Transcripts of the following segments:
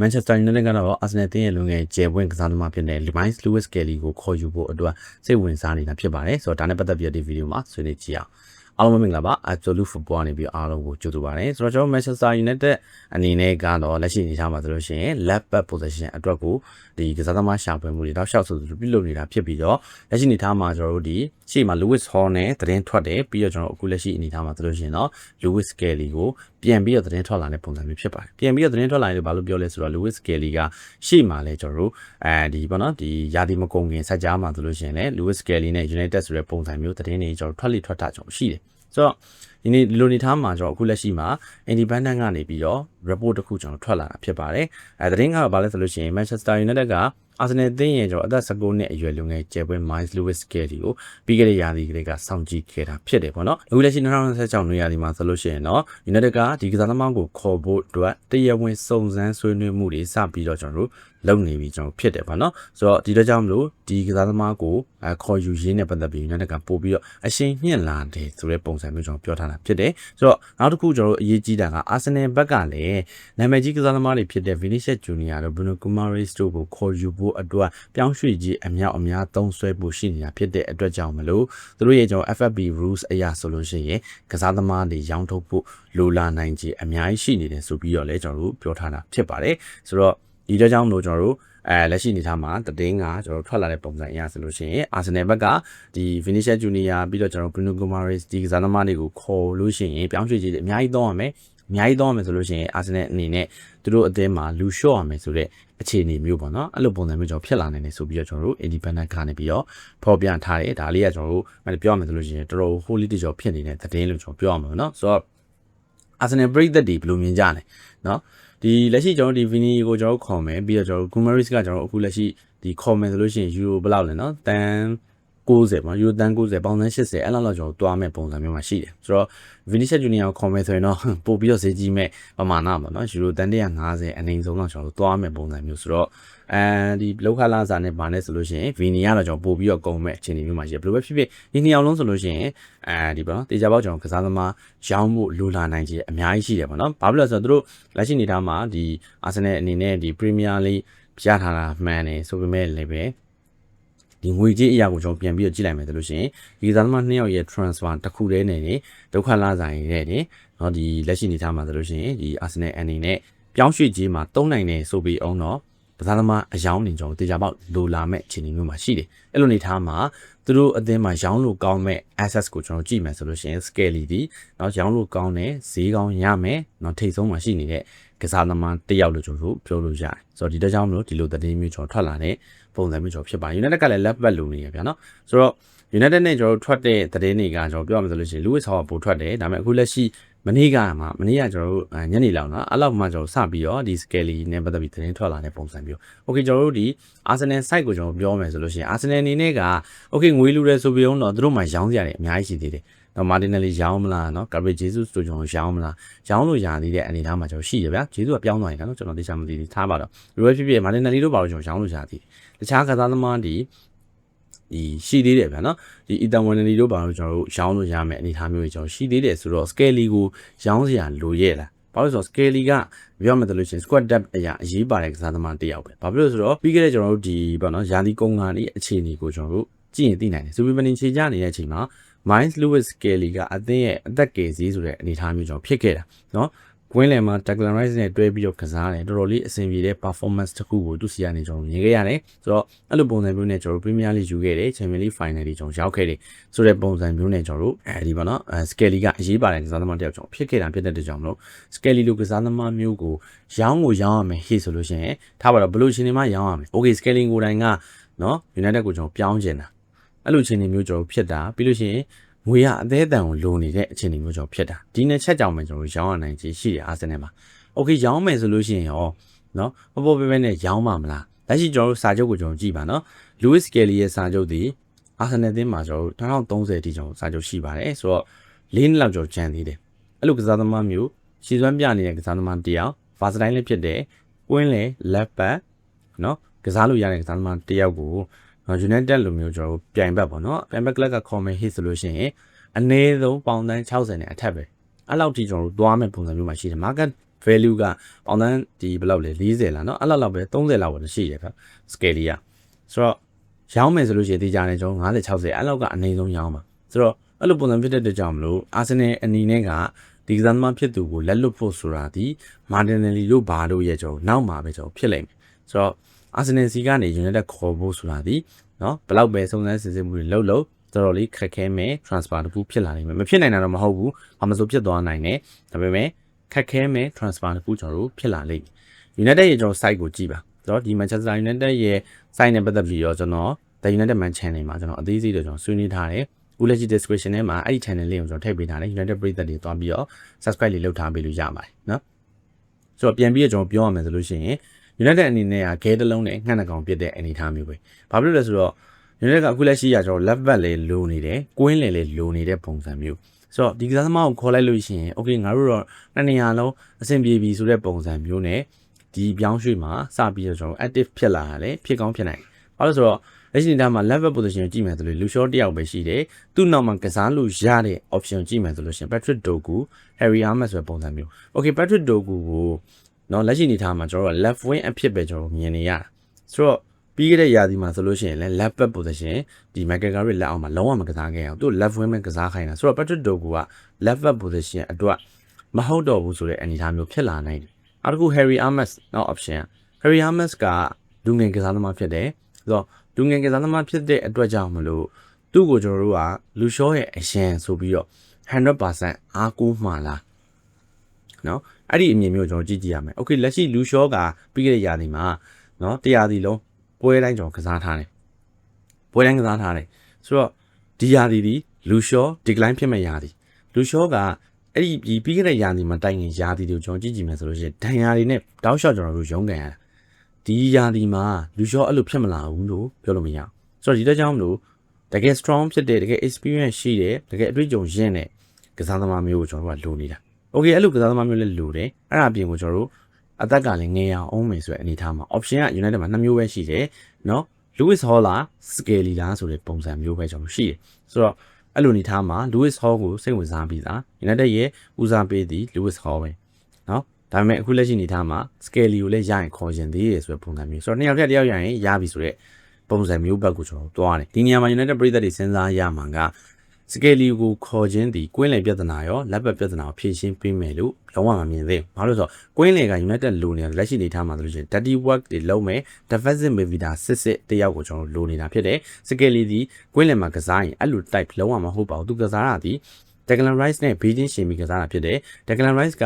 Manchester United ကတော့ Arsenal တင်းရဲ့လူငယ်ကျယ်ပွင့်ကစားသမားဖြစ်တဲ့ Lewis Kelly ကိုခေါ်ယူဖို့အတွက်စိတ်ဝင်စားနေတာဖြစ်ပါတယ်ဆိုတော့ဒါနဲ့ပတ်သက်ပြီးဒီဗီဒီယိုမှာဆွေးနွေးကြည့်အောင်အားလုံးမင်္ဂလာပါ Absolute Football နေပြီးအားလုံးကိုကြိုဆိုပါရစေဆိုတော့ကျွန်တော် Manchester United အနေနဲ့ကတော့လက်ရှိအနေထားမှာဆိုလို့ရှိရင် left back position အတွက်ကိုဒီကစားသမားရှာဖွေမှုတွေတော့ရှောက်ဆိုပြုလုပ်နေတာဖြစ်ပြီးတော့လက်ရှိအနေထားမှာကျွန်တော်တို့ဒီရှေ့မှာ Lewis Hall နဲ့သတင်းထွက်တယ်ပြီးတော့ကျွန်တော်အခုလက်ရှိအနေထားမှာဆိုလို့ရှိရင်တော့ Lewis Kelly ကိုပြန်ပြီးတော့သတင်းထွက်လာတဲ့ပုံစံမျိုးဖြစ်ပါတယ်ပြန်ပြီးတော့သတင်းထွက်လာရင်ဘာလို့ပြောလဲဆိုတော့ Lewis Kelly ကရှေ့မှာလဲကျွန်တော်တို့ဒီပေါ့နော်ဒီယာတီမကုန်ခင်ဆက်ကြားမှာဆိုလို့ရှိရင်လဲ Lewis Kelly နဲ့ United ဆိုတဲ့ပုံစံမျိုးသတင်းတွေကျွန်တော်ထွက်ထွက်တာကျွန်တော်ရှိတယ်ဆိုတော့ဒီနေ့လိုနေထားမှာကျွန်တော်အခုလက်ရှိမှာ Independent ကနေပြီးတော့ report တစ်ခုကျွန်တော်ထွက်လာတာဖြစ်ပါတယ်သတင်းကတော့ဘာလဲဆိုလို့ရှိရင် Manchester United ကArsenal တင်းရဲ့ကျွန်တော်အသက်19နှစ်အရွယ်လူငယ်ကျယ်ပွင့် Lewis Kelly ကိုပြီးခဲ့တဲ့ရာသီကလေးကစောင့်ကြည့်ခဲ့တာဖြစ်တယ်ပေါ့နော်အခုလက်ရှိ2026နှစ်ရာသီမှာဆိုလို့ရှိရင်တော့ United ကဒီကစားသမားကိုခေါ်ဖို့အတွက်တရားဝင်စုံစမ်းဆွေးနွေးမှုတွေစပြီးတော့ကျွန်တော်တို့လုပ်နေပြီကျွန်တော်ဖြစ်တယ်ပေါ့နော်ဆိုတော့ဒီတော့ကြောင့်မလို့ဒီကစားသမားကိုခေါ်ယူရင်းနဲ့ပတ်သက်ပြီး United ကပို့ပြီးတော့အရှိန်မြင့်လာတယ်ဆိုတဲ့ပုံစံမျိုးကျွန်တော်ပြောထားတာဖြစ်တယ်ဆိုတော့နောက်တစ်ခုကျွန်တော်တို့အရေးကြီးတာက Arsenal ဘက်ကလည်းနာမည်ကြီးကစားသမားတွေဖြစ်တဲ့ Vinicius Junior တို့ Bruno Guimaraes တို့ကိုခေါ်ယူဖို့အတွက်ပြောင်းရွှေ့ကြီးအများသုံးဆွဲဖို့ရှိနေတာဖြစ်တဲ့အတွက်ကြောင့်မလို့သူတို့ရဲ့ကျွန်တော် FFP rules အရာဆိုလို့ရှိရင်ကစားသမားတွေရောင်းထုတ်ဖို့လိုလာနိုင်ခြေအများကြီးရှိနေတယ်ဆိုပြီးတော့လည်းကျွန်တော်တို့ပြောထားတာဖြစ်ပါတယ်ဆိုတော့ဒီတော့ကြောင့်မလို့ကျွန်တော်တို့လက်ရှိအနေထားမှာတည်င်းကကျွန်တော်ထွက်လာတဲ့ပုံစံအရဆိုလို့ရှိရင် Arsenal ဘက်ကဒီ Vinicius Junior ပြီးတော့ကျွန်တော် Bruno Guimaraes ဒီကစားသမားတွေကိုခေါ်လို့ရှိရင်ပြောင်းရွှေ့ကြီးအများကြီးသုံးရမယ်ဆိုလို့ရှိရင် Arsenal အနေနဲ့သူတို့အသင်းမှာလူလျှော့ရမယ်ဆိုတဲ့အခြေအနေမျိုးပေါ့နော်အဲ့လိုပုံစံမျိုးကျွန်တော်ဖြစ်လာနိုင်တယ်ဆိုပြီးတော့ကျွန်တော်တို့ Independent ကနေပြီးတော့ဖော်ပြထားတယ်ဒါလေးကကျွန်တော်တို့ပြောရမယ်ဆိုလို့ရှိရင်တော်တော် holy တကြောဖြစ်နေတဲ့သတင်းလို့ကျွန်တော်ပြောရမှာပေါ့နော်ဆိုတော့ Arsenal break သက်တွေဘယ်လိုမြင်ကြလဲနော်ဒီလက်ရှိကျွန်တော်ဒီ Vini ကိုကျွန်တော်ခေါ်မယ်ပြီးတော့ကျွန်တော် Guimaraes ကကျွန်တော်အခုလက်ရှိဒီခေါ်မယ်ဆိုလို့ရှိရင် Euro ဘယ်လောက်လဲနော်တန်90ပေါ့ Euro တန်90ပေါင်တန်80အဲ့လောက်ကျွန်တော်တွားမဲ့ပုံစံမျိုးမှာရှိတယ်ဆိုတော့ Vinicius Junior ကိုခေါ်မယ်ဆိုရင်တော့ပို့ပြီးတော့ဈေးကြီးမဲ့ပမာဏပေါ့နော် Euro တန်150အနည်းဆုံးတော့ကျွန်တော်တွားမဲ့ပုံစံမျိုးဆိုတော့ဒီလောက်ခလာစာနဲ့ဗာနဲ့ဆိုလို့ရှိရင် Vini ကတော့ကျွန်တော်ပို့ပြီးတော့ကုန်မဲ့အခြေအနေမျိုးမှာရှိတယ်ဘယ်လိုပဲဖြစ်ဖြစ်ဒီနှစ်ယောက်လုံးဆိုလို့ရှိရင်ဒီပေါ့နော်တေချာပေါက်ကျွန်တော်ကစားသမားရောင်းဖို့လိုလာနိုင်ခြေအများကြီးရှိတယ်ပေါ့နော်ဘာဖြစ်လို့လဲဆိုတော့သူတို့လက်ရှိနေသားမှာဒီ Arsenal အနေနဲ့ဒီ Premier League ပြထားတာမှန်တယ်ဆိုပေမဲ့လည်းပဲဒီငွေကြေးအရာကိုကျွန်တော်ပြန်ပြီးတော့ကြည့်လိုက်မယ်ဆိုလို့ရှိရင်ဒီကစားသမား2ယောက်ရဲ့ transfer တစ်ခုတည်းနဲ့ဒုက္ခလာဆိုင်ရဲ့เนาะဒီလက်ရှိနေသားမှာဆိုလို့ရှိရင်ဒီ Arsenal အနေနဲ့ပြောင်းရွှေ့ကြီးမှာတုံးနိုင်တယ်ဆိုပြီးအောင်တော့ကစားသမားအယောင်းနေကျွန်တော်တေချာပေါက်လိုလာမဲ့အခြေအနေမျိုးမှာရှိတယ်အဲ့လိုနေသားမှာသူတို့အသင်းမှာရောင်းလို့ကောင်းမဲ့ access ကိုကျွန်တော်ကြည့်မယ်ဆိုလို့ရှိရင် Skelly ဒီเนาะရောင်းလို့ကောင်းတဲ့ဈေးကောင်းရမယ်เนาะထိတ်ဆုံးမှာရှိနေတဲ့ကစားသမားတစ်ယောက်လို့ကျွန်တော်ပြောလို့ရတယ်ဆိုတော့ဒီတော့ကြောင့်မလို့ဒီလိုသတင်းမျိုးကျွန်တော်ထွက်လာတဲ့ပုံစံမျိုးကျွန်တော်ဖြစ်ပါတယ် United ကလည်း left back လိုနေရဗျာเนาะဆိုတော့ United နဲ့ကျွန်တော်ထွက်တဲ့သတင်းတွေကကျွန်တော်ပြောရမယ်ဆိုလို့ရှိရင် Lewis Hall ပို့ထွက်တယ်ဒါပေမဲ့အခုလက်ရှိမနေ့ကကျွန်တော်တို့ညနေလောက်နော်အဲ့လောက်မှကျွန်တော်စပြီးတော့ဒီ Skelly နဲ့ပတ်သက်ပြီးသတင်းထွက်လာတဲ့ပုံစံမျိုး Okay ကျွန်တော်တို့ဒီ Arsenal site ကိုကျွန်တော်ပြောမယ်ဆိုလို့ရှိရင် Arsenal အနေနဲ့က Okay ငွေလူတယ်ဆိုပြီးတော့သူတို့မှရောင်းကြရတယ်အများကြီးရှိသေးတယ်နော်မာတင်နယ်လီရောင်းမလားနော် Gabriel Jesus တို့ကျွန်တော်ရောင်းမလားရောင်းလို့ရသေးတဲ့အနေအထားမှာကျွန်တော်ရှိရဗျာ Jesus ကပြောင်းသွားရင်နော်ကျွန်တော်သိချင်မသိသေးထားပါတော့ဘယ်လိုဖြစ်ဖြစ်မာတင်နယ်လီတို့ပါလို့ကျွန်တော်ရောင်းလို့ရသေးတယ်တခြားကစားသမားဒီရှိသေးတယ်ဗျာနော်ဒီ Ethan Wanley တို့ပါလို့ကျွန်တော်တို့ရောင်းလို့ရမယ်အနေအထားမျိုးတွေကျွန်တော်ရှိသေးတယ်ဆိုတော့ Skelly ကိုရောင်းစရာလိုရဲ့လားဘာလို့ဆိုတော့ Skelly ကပြောမှဆိုလို့ရှိရင် squad depth အရာအရေးပါတဲ့ကစားသမားတစ်ယောက်ပဲဘာဖြစ်လို့ဆိုတော့ပြီးခဲ့တဲ့ကျွန်တော်တို့ဒီပေါ့နော်ယာတီကုန်းကနေအခြေအနေကိုကျွန်တော်တို့ကြည့်ရင်သိနိုင်တယ် Superman ခြေချနေတဲ့အချိန်မှာ Lewis Kelly ကအသင်းရဲ့အသက်ငယ်စည်းဆိုတဲ့အနေအထားမျိုးကျွန်တော်ဖြစ်ခဲ့တာเนาะကွင်းလယ်မှာ Declan Rice နဲ့တွဲပြီးတော့ကစားတယ်တော်တော်လေးအဆင်ပြေတဲ့ performance တစ်ခုကိုသူစီကနေကျွန်တော်မြင်ခဲ့ရတယ်ဆိုတော့အဲ့လိုပုံစံမျိုးနဲ့ကျွန်တော် Premier League ယူခဲ့တယ် Champions League Final တွေကျွန်တော်ရောက်ခဲ့တယ်ဆိုတဲ့ပုံစံမျိုးနဲ့ကျွန်တော်တို့ဒီပေါ့နော် Skelly ကအရေးပါတဲ့ကစားသမားတစ်ယောက်ကျွန်တော်ဖြစ်ခဲ့တာဖြစ်တဲ့ကြောင့်မလို့ Skelly လိုကစားသမားမျိုးကိုရောင်းရမယ်ဟေ့ဆိုလို့ရှိရင်ထားပါတော့ဘယ်လိုရှင်နေမှရောင်းရမယ် Okay Skelly ကိုယ်တိုင်ကနော် United ကိုကျွန်တော်ပြောင်းကျင်တာအဲ့လိုရှင်နေမျိုးကျွန်တော်ဖြစ်တာပြီးလို့ရှိရင်ငွေရအသေးအတန်ကိုလိုနေတဲ့အခြေအနေမျိုးကျွန်တော်ဖြစ်တာဒီနှစ်ချက်ကြောင့်ပဲကျွန်တော်ရောင်းရနိုင်ချေရှိတယ် Arsenal မှာ Okay ရောင်းမယ်ဆိုလို့ရှိရင်ရောနော်ပေါ်ပဲနဲ့ရောင်းမှာမလားလက်ရှိကျွန်တော်တို့စာချုပ်ကိုကျွန်တော်ကြည့်ပါနော် Lewis Kelly ရဲ့စာချုပ်ဒီ Arsenal တင်းမှာကျွန်တော်2030အထိကျွန်တော်စာချုပ်ရှိပါတယ်ဆိုတော့၄နှစ်လောက်ကျွန်တော်ကျန်သေးတယ်အဲ့လိုကစားသမားမျိုးရှည်စွမ်းပြနေတဲ့ကစားသမားတစ်ယောက် versatile လေးဖြစ်တဲ့ကွင်းလေ left back နော်ကစားလို့ရတဲ့ကစားသမားတစ်ယောက်ကိုUnited လိုမျိုးကျွန်တော်ပြိုင်ဘက်ပေါ့နော်ပြိုင်ဘက်ကလက်ကခေါ်မယ်ဟစ်ဆိုလို့ရှိရင်အနည်းဆုံးပေါင်တန်း60နဲ့အထက်ပဲအဲ့လောက်ထိကျွန်တော်တို့သွားမဲ့ပုံစံမျိုးမှာရှိတယ် market value ကပေါင်တန်းဒီဘယ်လောက်လဲ40လားเนาะအဲ့လောက်ပဲ30လောက်ပဲရှိတယ်ဗျ scale ကဆိုတော့ရောင်းမယ်ဆိုလို့ရှိရင်ဒီကြတယ်ကျွန်တော်50 60အဲ့လောက်ကအနည်းဆုံးရောင်းပါဆိုတော့အဲ့လိုပုံစံဖြစ်တဲ့အတွက်ကြောင့်မလို့ Arsenal အနေနဲ့ကဒီကစားသမားဖြစ်သူကိုလက်လွတ်ဖို့ဆိုတာဒီ Martinelli တို့ဘာလို့ရဲ့ကျွန်တော်နောက်မှာပဲကျွန်တော်ဖြစ်လိမ့်မယ်ဆိုတော့ Arsenal စီကနေ United ခေါ်ဖို့ဆိုတာဒီเนาะဘယ်လောက်ပဲစုံစမ်းစစ်ဆေးမှုတွေလုပ်တော်တော်လေးခက်ခဲမဲ့ transfer တခုဖြစ်လာနိုင်မယ်မဖြစ်နိုင်တာတော့မဟုတ်ဘူးဘာမှမဆိုဖြစ်သွားနိုင်တယ်ဒါပေမဲ့ခက်ခဲမဲ့ transfer တခုကျွန်တော်တို့ဖြစ်လာလိမ့်မယ် United ရဲ့ကျွန်တော် site ကိုကြည့်ပါဆိုတော့ဒီ Manchester United ရဲ့ site နဲ့ပတ်သက်ပြီးတော့ကျွန်တော် The United Man Channel မှာကျွန်တော်အသေးစိတ်တော့ကျွန်တော်ဆွေးနွေးထားတယ်ဦးလက်ရှိ description ထဲမှာအဲ့ဒီ channel လေးကိုကျွန်တော်ထည့်ပေးထားတယ် United ပရိသတ်တွေတွားပြီးတော့ subscribe လေးလုပ်ထားပေးလို့ရပါတယ်နော်ဆိုတော့ပြန်ပြီးတော့ကျွန်တော်ပြောရမယ်ဆိုလို့ရှိရင် United အနေနဲ့ကခဲတစ်လုံးနဲ့ငှက်နှကောင်ပြစ်တဲ့အနေထားမျိုးပဲဘာဖြစ်လို့လဲဆိုတော့ United ကအခုလက်ရှိကကျွန်တော် left back လေးလိုနေတယ်ကွင်းလယ်လေးလိုနေတဲ့ပုံစံမျိုးဆိုတော့ဒီကစားသမားကိုခေါ်လိုက်လို့ရှိရင် okay ငါတို့တော့နှစ်နေရာလုံးအဆင်ပြေပြီဆိုတဲ့ပုံစံမျိုးနဲ့ဒီပြောင်းရွှေ့မှာစပြီးတော့ကျွန်တော် active ဖြစ်လာတယ်ဖြစ်ကောင်းဖြစ်နိုင်ဘာလို့ဆိုတော့လက်ရှိနေတာမှာ level position ကိုကြည့်မယ်ဆိုလို့လူရှော့တယောက်ပဲရှိတယ်သူ့နောက်မှာကစားလို့ရတဲ့ option ကြည့်မယ်ဆိုလို့ရှိရင် Patrick Dogu Harry Armas ဆိုတဲ့ပုံစံမျိုး okay Patrick Dogu ကိုနော်လက်ရှိနေထားမှာကျွန်တော်တို့ left wing အဖြစ်ပဲကျွန်တော်မြင်နေရတာဆိုတော့ပြီးခဲ့တဲ့ရာသီမှာဆိုလို့ရှိရင်လည်း left back position ဒီ Michael Carrick လက်အောက်မှာလုံးဝမကစားခဲ့အောင်သူ left wing ပဲကစားခိုင်းတာဆိုတော့ Patrick Dogu က left back position အတွက်မဟုတ်တော့ဘူးဆိုတဲ့အနေအထားမျိုးဖြစ်လာနိုင်တယ်နောက်တစ်ခု Harry Armas နောက် option Harry Armas ကလူငယ်ကစားသမားဖြစ်တယ်ဆိုတော့လူငယ်ကစားသမားဖြစ်တဲ့အတွက်ကြောင့်မလို့သူ့ကိုကျွန်တော်တို့ကလူရှော့ရဲ့အရင်ဆိုပြီးတော့ 100% အားကိုးမှလားနော်အဲ့ဒီအမြင်မျိုးကျွန်တော်ကြည့်ကြည့်ရမယ်။ Okay လက်ရှိလူရှော့ကပြီးခဲ့တဲ့ရာသီမှာနော်တရားစီလုံးပွဲတိုင်းကျွန်တော်ကစားထားတယ်။ပွဲတိုင်းကစားထားတယ်။ဆိုတော့ဒီရာသီဒီလူရှော့ decline ဖြစ်မဲ့ရာသီလူရှော့ကအဲ့ဒီပြီးခဲ့တဲ့ရာသီမှာတိုင်ရင်ရာသီတွေကိုကျွန်တော်ကြည့်ကြည့်မယ်ဆိုလို့ရှိရင်ဒဏ်ရာတွေနဲ့တောက်လျှောက်ကျွန်တော်တို့ရုန်းကန်ရတာဒီရာသီမှာလူရှော့အဲ့လိုဖြစ်မလာဘူးလို့ပြောလို့မရဘူးဆိုတော့ဒီတော့ကြောင့်မလို့တကယ် strong ဖြစ်တဲ့တကယ် experience ရှိတဲ့တကယ်အတွေ့အကြုံရင့်တဲ့ကစားသမားမျိုးကိုကျွန်တော်တို့ကလိုနေတာ okay အဲ့လိုကစားသမားမျိုးလည်းလိုတယ်အဲ့ဒါအပြင်ကိုကျွန်တော်တို့အသက်ကလည်းငယ်အောင်အောင်မယ်ဆိုတဲ့အနေထားမှာ option က United မှာ2မျိုးပဲရှိတယ်เนาะ Lewis Hall လား Skelly လားဆိုတဲ့ပုံစံမျိုးပဲကျွန်တော်ရှိတယ်ဆိုတော့အဲ့လိုအနေထားမှာ Lewis Hall ကိုစိတ်ဝင်စားပြီးသား United ရဲ့ဦးစားပေးသည် Lewis Hall ပဲเนาะဒါပေမဲ့အခုလက်ရှိအနေထားမှာ Skelly ကိုလည်းရရင်ခေါ်ရင်သေးရဆိုတဲ့ပုံစံမျိုးဆိုတော့နှစ်ယောက်တစ်ယောက်ရရင်ရပြီဆိုတဲ့ပုံစံမျိုးဘက်ကိုကျွန်တော်တွားတယ်ဒီနေရာမှာ United ပရိသတ်တွေစဉ်းစားရမှာက Skelly ကိုခေါ်ခြင်းဒီကွင်းလယ်ပြဿနာရောလက်ပတ်ပြဿနာကိုဖြေရှင်းပေးမယ်လို့လုံးဝမမြင်သေးဘူး။ဘာလို့လဲဆိုတော့ကွင်းလယ်က United လိုနေတာလက်ရှိနေထားမှာဆိုလို့ရှိရင် dirty work တွေလုပ်မယ် defensive midfielder စစ်တယောက်ကိုကျွန်တော်လိုနေတာဖြစ်တယ်။ Skelly ဒီကွင်းလယ်မှာကစားရင်အဲ့လို type လုံးဝမဟုတ်ပါဘူး။သူကစားတာဒီ Declan Rice နဲ့ Beijing ရှင်ပြီးကစားတာဖြစ်တယ်။ Declan Rice က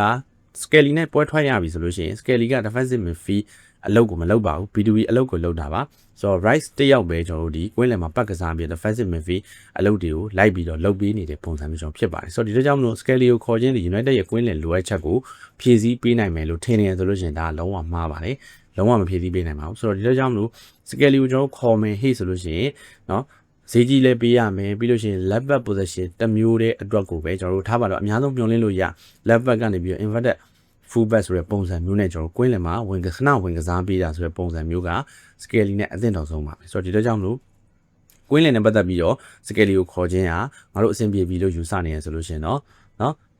Skelly နဲ့ပွဲထွက်ရပြီဆိုလို့ရှိရင် Skelly က defensive midfield အလုပ်ကိုမလုပ်ပါဘူး B2B အလုပ်ကိုလုပ်တာပါဆိုတော့ Rice တယောက်ပဲကျွန်တော်တို့ဒီကွင်းလယ်မှာပတ်ကစားပြီး defensive midfield အလုပ်တွေကိုလိုက်ပြီးတော့လုပ်ပေးနေတဲ့ပုံစံမျိုးကျွန်တော်ဖြစ်ပါတယ်ဆိုတော့ဒီလိုကြောင့်မလို့ Skelly ကိုခေါ်ခြင်းဒီ United ရဲ့ကွင်းလယ်လိုအပ်ချက်ကိုဖြည့်ဆည်းပေးနိုင်မယ်လို့ထင်နေရဆိုလို့ရှိရင်ဒါလုံးဝမှားပါတယ်လုံးဝမဖြည့်ဆည်းပေးနိုင်ပါဘူးဆိုတော့ဒီလိုကြောင့်မလို့ Skelly ကိုကျွန်တော်ခေါ်မယ်ဟေ့ဆိုလို့ရှိရင်เนาะဈေးကြီးလည်းပေးရမယ်ပြီးလို့ရှိရင် left back position တစ်မျိုးတဲ့အတွက်ကိုပဲကျွန်တော်တို့ထားပါတော့အများဆုံးမျှော်လင့်လို့ရ left back ကနေပြီးတော့ inverted full back ဆိုတဲ့ပုံစံမျိုးနဲ့ကျွန်တော်ကွင်းလယ်မှာဝင်ကစားပေးတာဆိုတဲ့ပုံစံမျိုးက Skelly နဲ့အသင့်တော်ဆုံးပါပဲဆိုတော့ဒီတော့ကြောင့်မလို့ကွင်းလယ်နဲ့ပတ်သက်ပြီးတော့ Skelly ကိုခေါ်ခြင်းဟာငါတို့အဆင်ပြေပြီလို့ယူဆနေရဆိုလို့ရှိရင်နော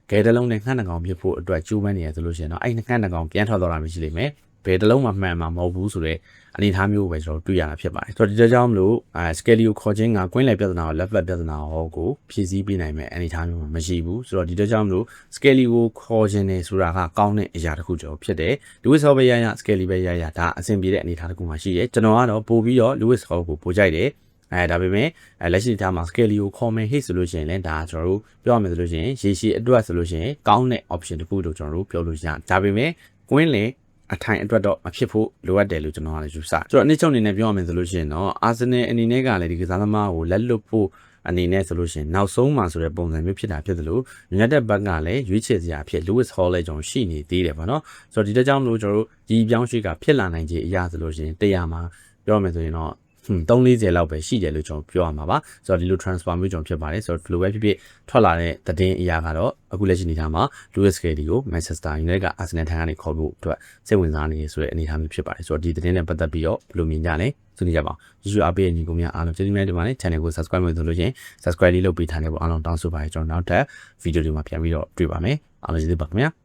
်ဂဲတလုံးနဲ့ငှက်နှကောင်ဖြစ်ဖို့အတွက်ကြိုးပမ်းနေရဆိုလို့ရှိရင်တော့အဲ့ငှက်နှကောင်ပြန်ထွက်သွားတာမရှိလိမ့်မယ်ဘယ်တလုံးမှမှန်မှာမဟုတ်ဘူးဆိုတော့အနေအထားမျိုးပဲကျွန်တော်တွေ့ရတာဖြစ်ပါတယ်ဆိုတော့ဒီကြောင့်မလို့Skelly ကိုခေါ်ခြင်းကကွင်းလယ်ပြဿနာကို left back ပြဿနာဟောကိုဖြည့်ဆည်းပေးနိုင်မယ်အနေအထားမျိုးမရှိဘူးဆိုတော့ဒီကြောင့်မလို့ Skelly ကိုခေါ်ခြင်းနေဆိုတာကကောင်းတဲ့အရာတစ်ခုကျွန်တော်ဖြစ်တယ် Lewis Hall ပဲရ Skelly ပဲရဒါအဆင်ပြေတဲ့အနေအထားတစ်ခုမှရှိတယ်ကျွန်တော်ကတော့ပို့ပြီးတော့ Lewis Hall ကိုပို့ကြိုက်တယ်ဒါပေမဲ့လက်ရှိထားမှာ Skelly ကိုခေါ်မယ်ဟိဆိုလို့ရှိရင်လည်းဒါကျွန်တော်တို့ပြောရမယ်ဆိုလို့ရှိရင်ရေရှည်အတွက်ဆိုလို့ရှိရင်ကောင်းတဲ့ option တစ်ခုလို့ကျွန်တော်တို့ပြောလို့ရဒါပေမဲ့ကွင်းလယ်အထိုင်အတွက်တော့မဖြစ်ဖို့လိုအပ်တယ်လို့ကျွန်တော်ကလည်းယူဆဆိုတော့အနည်းချုပ်အနေနဲ့ပြောရမယ်ဆိုလို့ရှိရင်တော့ Arsenal အနေနဲ့ကလည်းဒီကစားသမားကိုလက်လွတ်ဖို့အနေနဲ့ဆိုလို့ရှိရင်နောက်ဆုံးမှာဆိုတဲ့ပုံစံမျိုးဖြစ်တာဖြစ်တယ်လို့ United ဘက်ကလည်းရွေးချယ်စရာဖြစ် Lewis Hall လည်းကျွန်တော်ရှိနေသေးတယ်ပေါ့နော်ဆိုတော့ဒီတကြောင်လို့ကျွန်တော်တို့ဒီပြောင်းရွှေ့ကဖြစ်လာနိုင်ခြေအရာဆိုလို့ရှိရင်100မှာပြောရမယ်ဆိုရင်တော့340လောက်ပဲရှိတယ်လို့ကျွန်တော်ပြောရမှာပါဆိုတော့ဒီလို transfer မျိုးကျွန်တော်ဖြစ်ပါတယ်ဆိုတော့ဒီလိုပဲဖြစ်ဖြစ်ထွက်လာတဲ့သတင်းအရာကတော့အခုလက်ရှိအနေထားမှာ Lewis Skelly ကို Manchester United က Arsenal ထံကနေခေါ်ဖို့အတွက်စိတ်ဝင်စားနေရဆိုတဲ့အနေအထားမျိုးဖြစ်ပါတယ်ဆိုတော့ဒီသတင်းနဲ့ပတ်သက်ပြီးတော့ဘယ်လိုမြင်ကြလဲဆွေးနွေးကြပါအောင်ကျေးဇူးအပေးညီကိုများအားလုံးကျေးဇူးများတင်ပါတယ် channel ကို subscribe လုပ်လို့ချင်း subscribe လေးလုပ်ပေးထားတယ်ပေါ့အားလုံးတောင်းဆိုပါတယ်ကျွန်တော်နောက်ထပ် video တွေမှာပြန်ပြီးတော့တွေ့ပါမယ်အားလုံးကျေးဇူးပါခင်ဗျာ